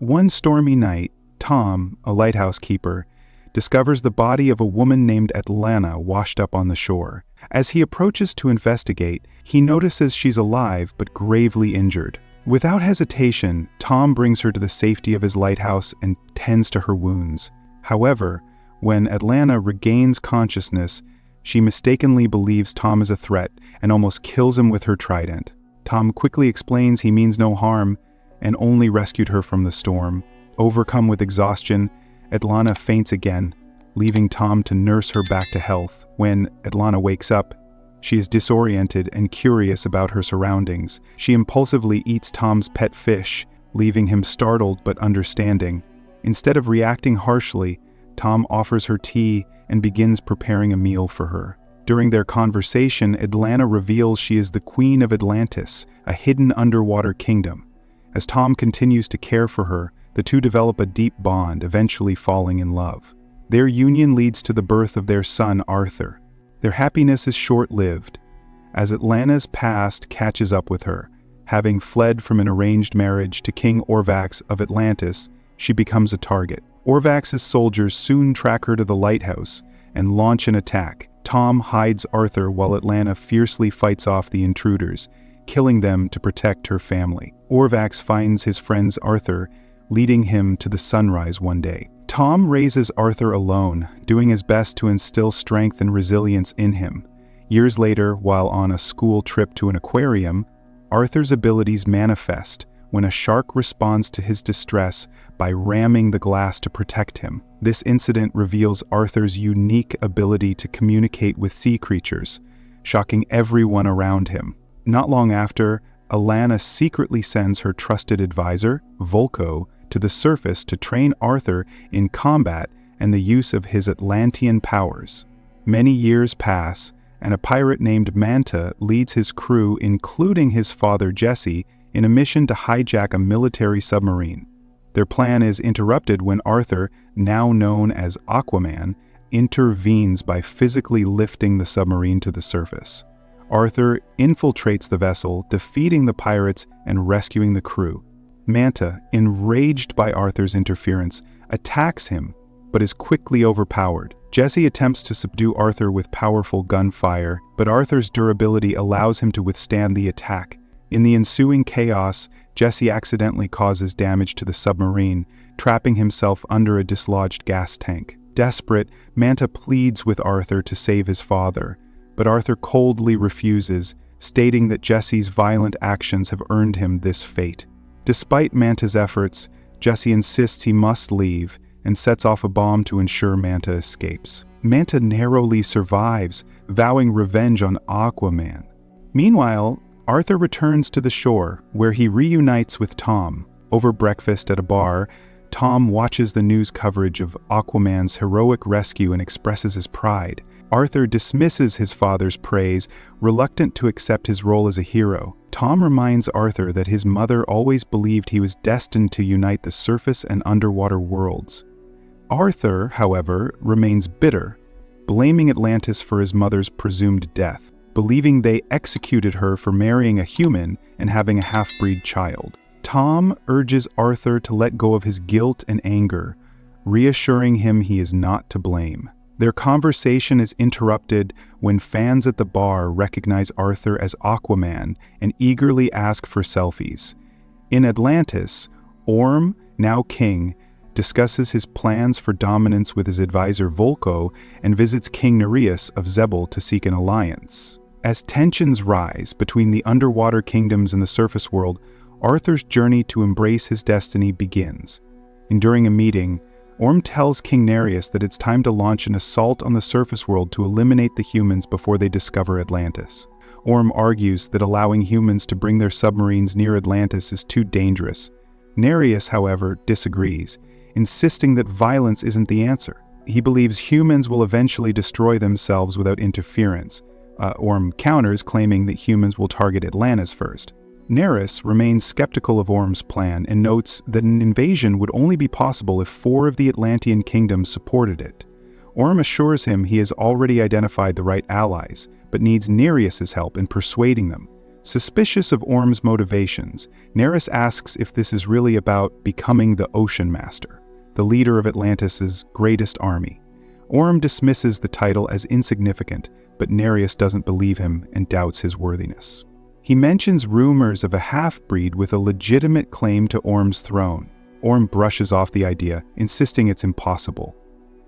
One stormy night, Tom, a lighthouse keeper, discovers the body of a woman named Atlanta washed up on the shore. As he approaches to investigate, he notices she's alive but gravely injured. Without hesitation, Tom brings her to the safety of his lighthouse and tends to her wounds. However, when Atlanta regains consciousness, she mistakenly believes Tom is a threat and almost kills him with her trident. Tom quickly explains he means no harm and only rescued her from the storm. Overcome with exhaustion, Atlanta faints again, leaving Tom to nurse her back to health. When Atlanta wakes up, she is disoriented and curious about her surroundings. She impulsively eats Tom's pet fish, leaving him startled but understanding. Instead of reacting harshly, Tom offers her tea and begins preparing a meal for her. During their conversation, Atlanta reveals she is the Queen of Atlantis, a hidden underwater kingdom. As Tom continues to care for her, the two develop a deep bond, eventually falling in love. Their union leads to the birth of their son, Arthur. Their happiness is short-lived, as Atlanta's past catches up with her. Having fled from an arranged marriage to King Orvax of Atlantis, she becomes a target. Orvax's soldiers soon track her to the lighthouse and launch an attack. Tom hides Arthur while Atlanta fiercely fights off the intruders, killing them to protect her family. Orvax finds his friends Arthur, leading him to the sunrise one day. Tom raises Arthur alone, doing his best to instill strength and resilience in him. Years later, while on a school trip to an aquarium, Arthur's abilities manifest when a shark responds to his distress by ramming the glass to protect him. This incident reveals Arthur's unique ability to communicate with sea creatures, shocking everyone around him. Not long after, Atlanta secretly sends her trusted advisor, Volko, to the surface to train Arthur in combat and the use of his Atlantean powers. Many years pass, and a pirate named Manta leads his crew, including his father Jesse, in a mission to hijack a military submarine. Their plan is interrupted when Arthur, now known as Aquaman, intervenes by physically lifting the submarine to the surface. Arthur infiltrates the vessel, defeating the pirates and rescuing the crew. Manta, enraged by Arthur's interference, attacks him, but is quickly overpowered. Jesse attempts to subdue Arthur with powerful gunfire, but Arthur's durability allows him to withstand the attack. In the ensuing chaos, Jesse accidentally causes damage to the submarine, trapping himself under a dislodged gas tank. Desperate, Manta pleads with Arthur to save his father, but Arthur coldly refuses, stating that Jesse's violent actions have earned him this fate. Despite Manta's efforts, Jesse insists he must leave and sets off a bomb to ensure Manta escapes. Manta narrowly survives, vowing revenge on Aquaman. Meanwhile, Arthur returns to the shore, where he reunites with Tom. Over breakfast at a bar, Tom watches the news coverage of Aquaman's heroic rescue and expresses his pride. Arthur dismisses his father's praise, reluctant to accept his role as a hero. Tom reminds Arthur that his mother always believed he was destined to unite the surface and underwater worlds. Arthur, however, remains bitter, blaming Atlantis for his mother's presumed death, believing they executed her for marrying a human and having a half-breed child. Tom urges Arthur to let go of his guilt and anger, reassuring him he is not to blame. Their conversation is interrupted when fans at the bar recognize Arthur as Aquaman and eagerly ask for selfies. In Atlantis, Orm, now king, discusses his plans for dominance with his advisor Volko and visits King Nereus of Zebel to seek an alliance. As tensions rise between the underwater kingdoms and the surface world, Arthur's journey to embrace his destiny begins. And during a meeting, Orm tells King Nereus that it's time to launch an assault on the surface world to eliminate the humans before they discover Atlantis. Orm argues that allowing humans to bring their submarines near Atlantis is too dangerous. Nereus, however, disagrees, insisting that violence isn't the answer. He believes humans will eventually destroy themselves without interference. Orm counters, claiming that humans will target Atlantis first. Nereus remains skeptical of Orm's plan and notes that an invasion would only be possible if 4 of the Atlantean kingdoms supported it. Orm assures him he has already identified the right allies, but needs Nereus's help in persuading them. Suspicious of Orm's motivations, Nereus asks if this is really about becoming the Ocean Master, the leader of Atlantis' greatest army. Orm dismisses the title as insignificant, but Nereus doesn't believe him and doubts his worthiness. He mentions rumors of a half-breed with a legitimate claim to Orm's throne. Orm brushes off the idea, insisting it's impossible.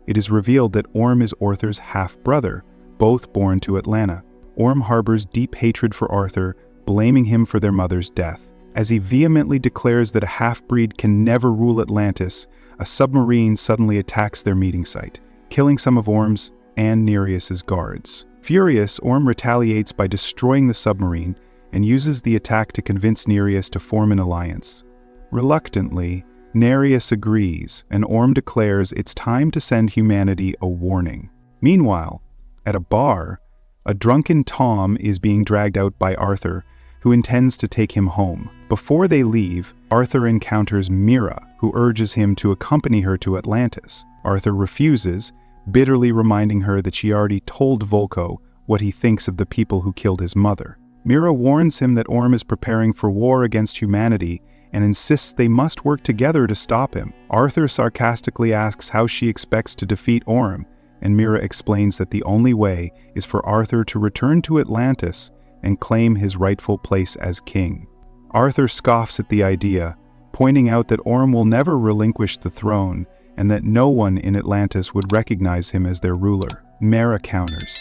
It is revealed that Orm is Arthur's half-brother, both born to Atlanta. Orm harbors deep hatred for Arthur, blaming him for their mother's death. As he vehemently declares that a half-breed can never rule Atlantis, a submarine suddenly attacks their meeting site, killing some of Orm's and Nereus's guards. Furious, Orm retaliates by destroying the submarine and uses the attack to convince Nereus to form an alliance. Reluctantly, Nereus agrees, and Orm declares it's time to send humanity a warning. Meanwhile, at a bar, a drunken Tom is being dragged out by Arthur, who intends to take him home. Before they leave, Arthur encounters Mira, who urges him to accompany her to Atlantis. Arthur refuses, bitterly reminding her that she already told Volko what he thinks of the people who killed his mother. Mira warns him that Orm is preparing for war against humanity and insists they must work together to stop him. Arthur sarcastically asks how she expects to defeat Orm, and Mira explains that the only way is for Arthur to return to Atlantis and claim his rightful place as king. Arthur scoffs at the idea, pointing out that Orm will never relinquish the throne and that no one in Atlantis would recognize him as their ruler. Mira counters,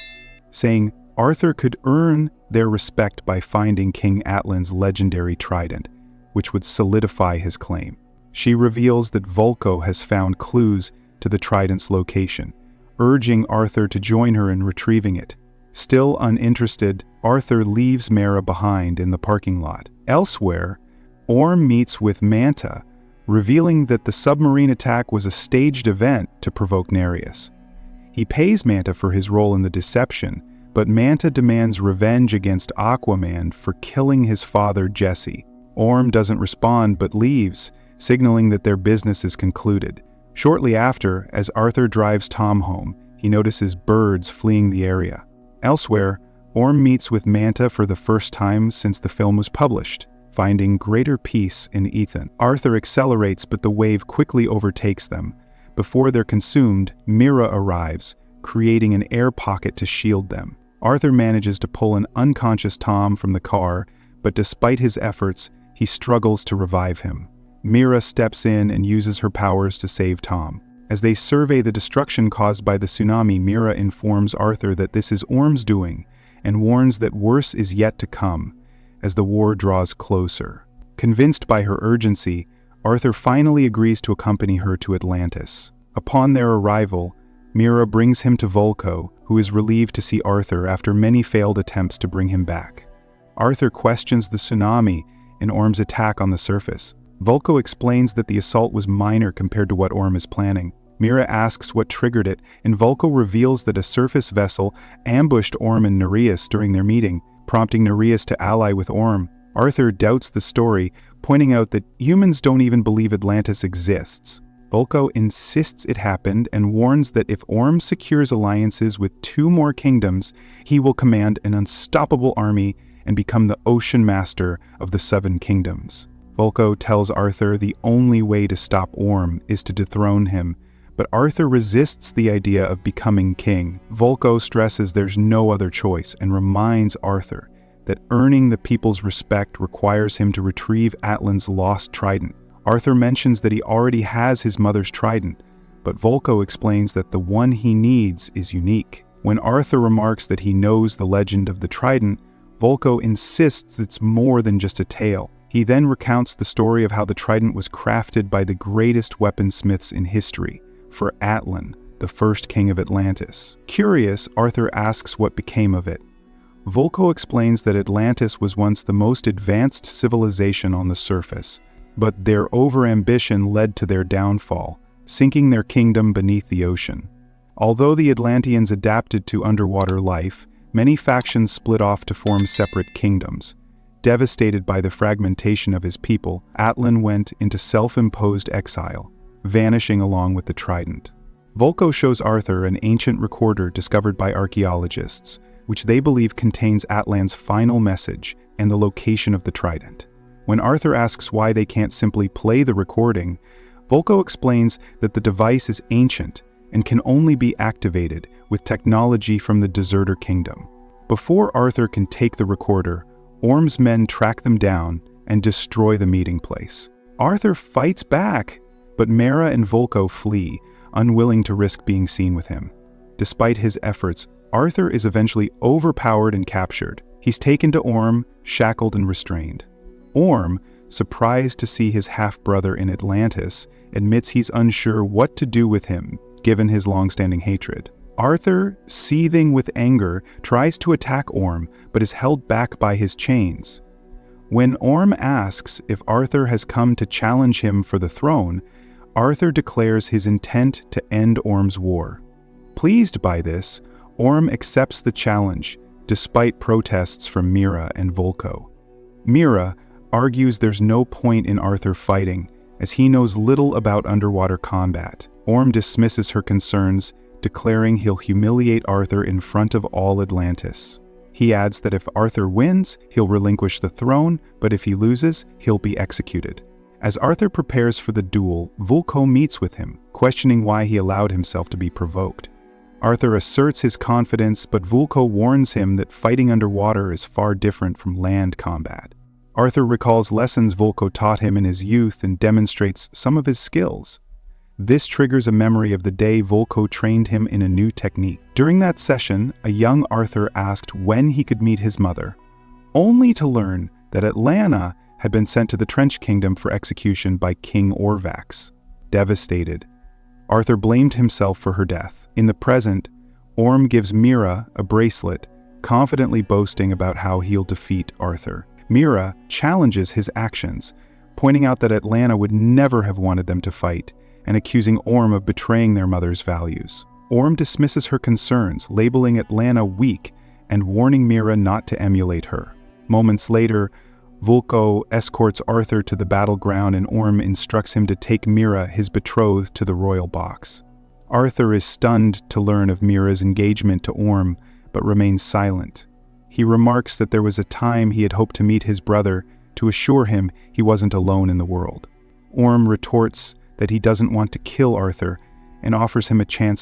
saying Arthur could earn their respect by finding King Atlan's legendary trident, which would solidify his claim. She reveals that Volko has found clues to the trident's location, urging Arthur to join her in retrieving it. Still uninterested, Arthur leaves Mira behind in the parking lot. Elsewhere, Orm meets with Manta, revealing that the submarine attack was a staged event to provoke Nereus. He pays Manta for his role in the deception, but Manta demands revenge against Aquaman for killing his father Jesse. Orm doesn't respond but leaves, signaling that their business is concluded. Shortly after, as Arthur drives Tom home, he notices birds fleeing the area. Elsewhere, Orm meets with Manta for the first time since the film was published, finding greater peace in Ethan. Arthur accelerates, but the wave quickly overtakes them. Before they're consumed, Mira arrives, creating an air pocket to shield them. Arthur manages to pull an unconscious Tom from the car, but despite his efforts, he struggles to revive him. Mira steps in and uses her powers to save Tom. As they survey the destruction caused by the tsunami, Mira informs Arthur that this is Orm's doing, and warns that worse is yet to come as the war draws closer. Convinced by her urgency, Arthur finally agrees to accompany her to Atlantis. Upon their arrival, Mira brings him to Volko, who is relieved to see Arthur after many failed attempts to bring him back. Arthur questions the tsunami and Orm's attack on the surface. Volko explains that the assault was minor compared to what Orm is planning. Mira asks what triggered it, and Volko reveals that a surface vessel ambushed Orm and Nereus during their meeting, prompting Nereus to ally with Orm. Arthur doubts the story, pointing out that humans don't even believe Atlantis exists. Volko insists it happened and warns that if Orm secures alliances with 2 more kingdoms, he will command an unstoppable army and become the Ocean Master of the 7 kingdoms. Volko tells Arthur the only way to stop Orm is to dethrone him, but Arthur resists the idea of becoming king. Volko stresses there's no other choice and reminds Arthur that earning the people's respect requires him to retrieve Atlan's lost trident. Arthur mentions that he already has his mother's trident, but Volko explains that the one he needs is unique. When Arthur remarks that he knows the legend of the trident, Volko insists it's more than just a tale. He then recounts the story of how the trident was crafted by the greatest weaponsmiths in history, for Atlan, the first king of Atlantis. Curious, Arthur asks what became of it. Volko explains that Atlantis was once the most advanced civilization on the surface, but their overambition led to their downfall, sinking their kingdom beneath the ocean. Although the Atlanteans adapted to underwater life, many factions split off to form separate kingdoms. Devastated by the fragmentation of his people, Atlan went into self-imposed exile, vanishing along with the trident. Volko shows Arthur an ancient recorder discovered by archaeologists, which they believe contains Atlan's final message, and the location of the trident. When Arthur asks why they can't simply play the recording, Volko explains that the device is ancient and can only be activated with technology from the Deserter Kingdom. Before Arthur can take the recorder, Orm's men track them down and destroy the meeting place. Arthur fights back, but Mera and Volko flee, unwilling to risk being seen with him. Despite his efforts, Arthur is eventually overpowered and captured. He's taken to Orm, shackled and restrained. Orm, surprised to see his half-brother in Atlantis, admits he's unsure what to do with him, given his long-standing hatred. Arthur, seething with anger, tries to attack Orm, but is held back by his chains. When Orm asks if Arthur has come to challenge him for the throne, Arthur declares his intent to end Orm's war. Pleased by this, Orm accepts the challenge, despite protests from Mera and Volko. Mera argues there's no point in Arthur fighting, as he knows little about underwater combat. Orm dismisses her concerns, declaring he'll humiliate Arthur in front of all Atlantis. He adds that if Arthur wins, he'll relinquish the throne, but if he loses, he'll be executed. As Arthur prepares for the duel, Volko meets with him, questioning why he allowed himself to be provoked. Arthur asserts his confidence, but Volko warns him that fighting underwater is far different from land combat. Arthur recalls lessons Volko taught him in his youth and demonstrates some of his skills. This triggers a memory of the day Volko trained him in a new technique. During that session, a young Arthur asked when he could meet his mother, only to learn that Atlanta had been sent to the Trench Kingdom for execution by King Orvax. Devastated, Arthur blamed himself for her death. In the present, Orm gives Mera a bracelet, confidently boasting about how he'll defeat Arthur. Mera challenges his actions, pointing out that Atlanta would never have wanted them to fight, and accusing Orm of betraying their mother's values. Orm dismisses her concerns, labeling Atlanta weak and warning Mera not to emulate her. Moments later, Volko escorts Arthur to the battleground and Orm instructs him to take Mera, his betrothed, to the royal box. Arthur is stunned to learn of Mera's engagement to Orm, but remains silent. He remarks that there was a time he had hoped to meet his brother to assure him he wasn't alone in the world. Orm retorts that he doesn't want to kill Arthur and offers him a chance